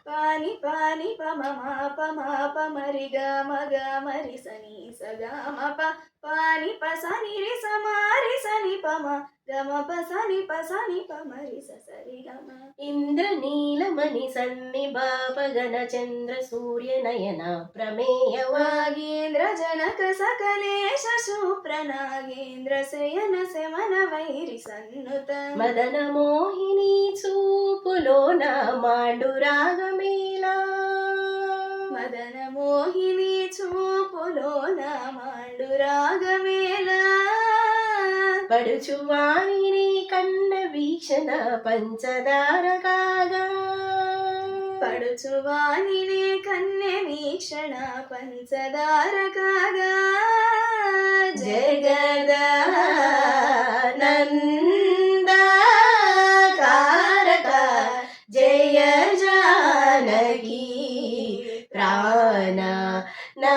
పాని పాని పమ పమ పమరి గమ గమరి సని సగమ పాని పసని రి సమారి సని పమ గమ పసని పసని పమరి సరి గమ. ఇంద్రనీలమణి సన్నిభాపగణ చంద్ర సూర్య నయన ప్రమేయ వాగేంద్ర జనక సకలేశ శూప్రనాగేంద్ర శయన శమన వైరి సన్నుత మదన మోహిని చూపులోన మాండురాగమేలా మదన మోహిని చూపులోన మాండురాగమేలా పడుచువాణిని కన్న వీక్షణ పంచదార కాగా పడుచువాణిని కన్నె వీక్షణ పంచదార కాగా జగదానందకారక జయ జానకి ప్రాణ నా